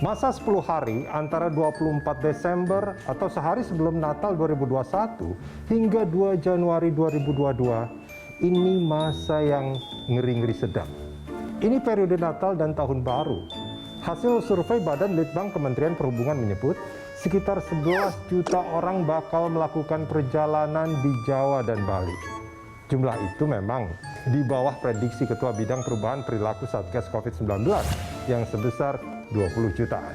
Masa 10 hari antara 24 Desember atau sehari sebelum Natal 2021 hingga 2 Januari 2022, ini masa yang ngeri-ngeri sedap. Ini periode Natal dan Tahun Baru. Hasil survei Badan Litbang Kementerian Perhubungan menyebut sekitar 11 juta orang bakal melakukan perjalanan di Jawa dan Bali. Jumlah itu memang di bawah prediksi Ketua Bidang Perubahan Perilaku Satgas COVID-19 yang sebesar 20 jutaan.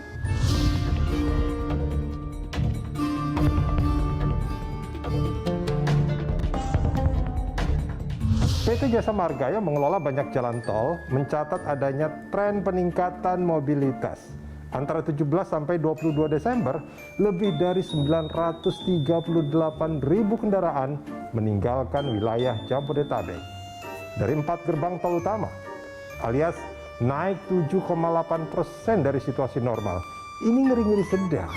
PT Jasa Marga yang mengelola banyak jalan tol mencatat adanya tren peningkatan mobilitas. Antara 17 sampai 22 Desember, lebih dari 938.000 kendaraan meninggalkan wilayah Jabodetabek dari 4 gerbang tol utama, alias naik 7,8% dari situasi normal. Ini ngeri-ngeri sedap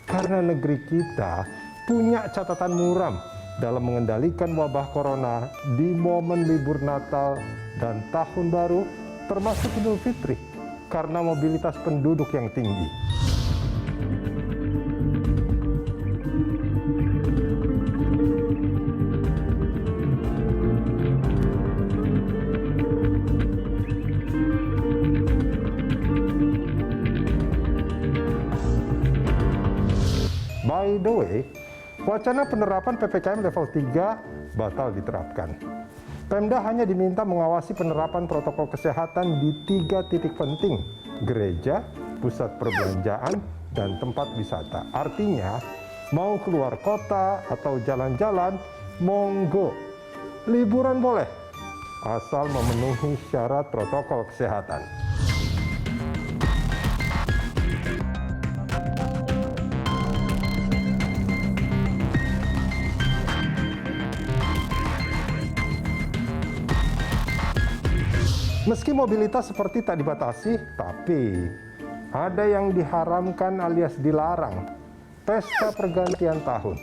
karena negeri kita punya catatan muram dalam mengendalikan wabah corona di momen libur Natal dan Tahun Baru, termasuk Idul Fitri, karena mobilitas penduduk yang tinggi. By the way, wacana penerapan PPKM level 3 batal diterapkan. Pemda hanya diminta mengawasi penerapan protokol kesehatan di 3 titik penting: gereja, pusat perbelanjaan, dan tempat wisata. Artinya, mau keluar kota atau jalan-jalan, monggo. Liburan boleh, asal memenuhi syarat protokol kesehatan. Meski mobilitas seperti tak dibatasi, tapi ada yang diharamkan alias dilarang. Pesta pergantian tahun.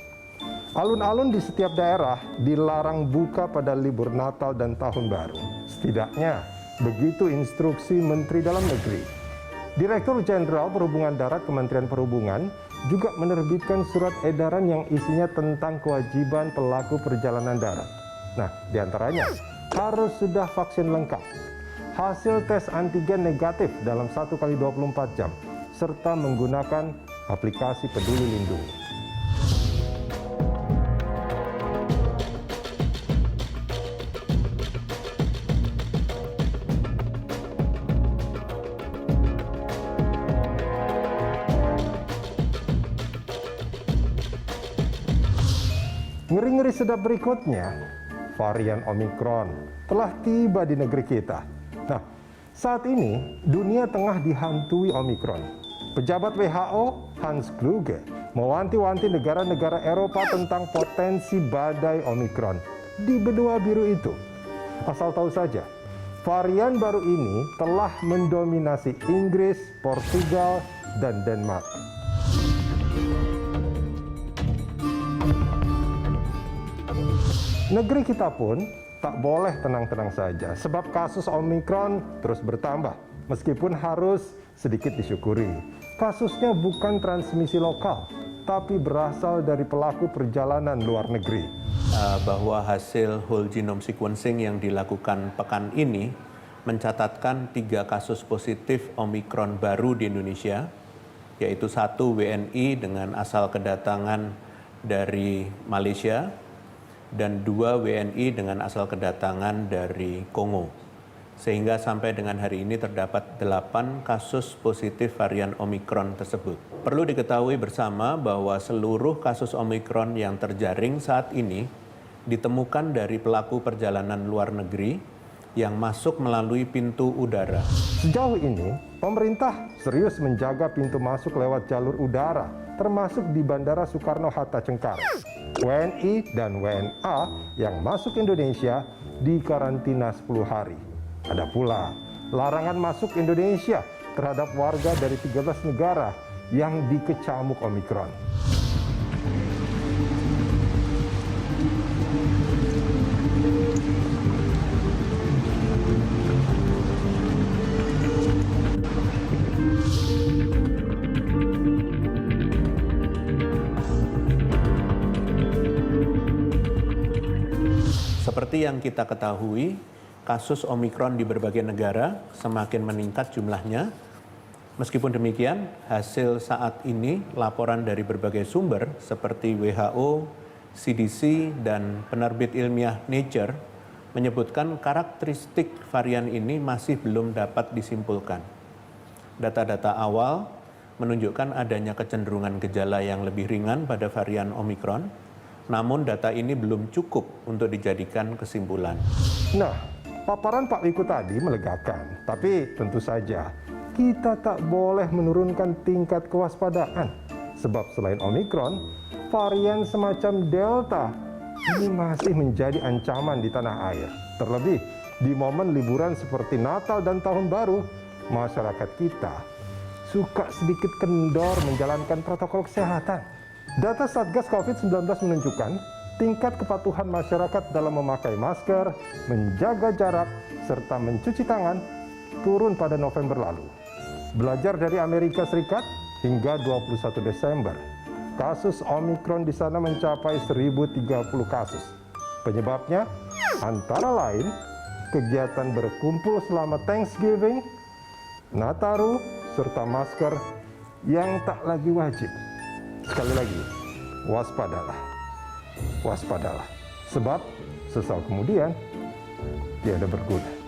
Alun-alun di setiap daerah dilarang buka pada libur Natal dan Tahun Baru. Setidaknya, begitu instruksi Menteri Dalam Negeri. Direktur Jenderal Perhubungan Darat Kementerian Perhubungan juga menerbitkan surat edaran yang isinya tentang kewajiban pelaku perjalanan darat. Nah, diantaranya harus sudah vaksin lengkap, hasil tes antigen negatif dalam 1 kali 24 jam, serta menggunakan aplikasi Peduli Lindungi. Ngeri-ngeri sedap berikutnya, varian Omikron telah tiba di negeri kita. Nah, saat ini dunia tengah dihantui Omikron. Pejabat WHO Hans Kluge mewanti-wanti negara-negara Eropa tentang potensi badai Omikron di benua biru itu. Asal tahu saja, varian baru ini telah mendominasi Inggris, Portugal, dan Denmark. Negeri kita pun tak boleh tenang-tenang saja, sebab kasus Omikron terus bertambah, meskipun harus sedikit disyukuri. Kasusnya bukan transmisi lokal, tapi berasal dari pelaku perjalanan luar negeri. Bahwa hasil whole genome sequencing yang dilakukan pekan ini mencatatkan 3 kasus positif Omikron baru di Indonesia, yaitu 1 WNI dengan asal kedatangan dari Malaysia, dan 2 WNI dengan asal kedatangan dari Kongo. Sehingga sampai dengan hari ini terdapat 8 kasus positif varian Omikron tersebut. Perlu diketahui bersama bahwa seluruh kasus Omikron yang terjaring saat ini ditemukan dari pelaku perjalanan luar negeri yang masuk melalui pintu udara. Sejauh ini, pemerintah serius menjaga pintu masuk lewat jalur udara, termasuk di Bandara Soekarno-Hatta Cengkareng. WNI dan WNA yang masuk Indonesia dikarantina 10 hari. Ada pula larangan masuk Indonesia terhadap warga dari 13 negara yang dikecamuk Omikron. seperti yang kita ketahui, kasus Omikron di berbagai negara semakin meningkat jumlahnya. Meskipun demikian, hasil saat ini laporan dari berbagai sumber seperti WHO, CDC, dan penerbit ilmiah Nature menyebutkan karakteristik varian ini masih belum dapat disimpulkan. Data-data awal menunjukkan adanya kecenderungan gejala yang lebih ringan pada varian Omikron, namun data ini belum cukup untuk dijadikan kesimpulan. Nah, paparan Pak Wiku tadi melegakan, tapi tentu saja kita tak boleh menurunkan tingkat kewaspadaan. Sebab selain Omikron, varian semacam Delta ini masih menjadi ancaman di tanah air. Terlebih di momen liburan seperti Natal dan Tahun Baru, masyarakat kita suka sedikit kendor menjalankan protokol kesehatan. Data Satgas COVID-19 menunjukkan tingkat kepatuhan masyarakat dalam memakai masker, menjaga jarak, serta mencuci tangan turun pada November lalu. Belajar dari Amerika Serikat, hingga 21 Desember, kasus Omikron di sana mencapai 1.030 kasus. Penyebabnya antara lain kegiatan berkumpul selama Thanksgiving, Nataru, serta masker yang tak lagi wajib. Sekali lagi, waspadalah. Waspadalah. Sebab sesal kemudian tiada berguna.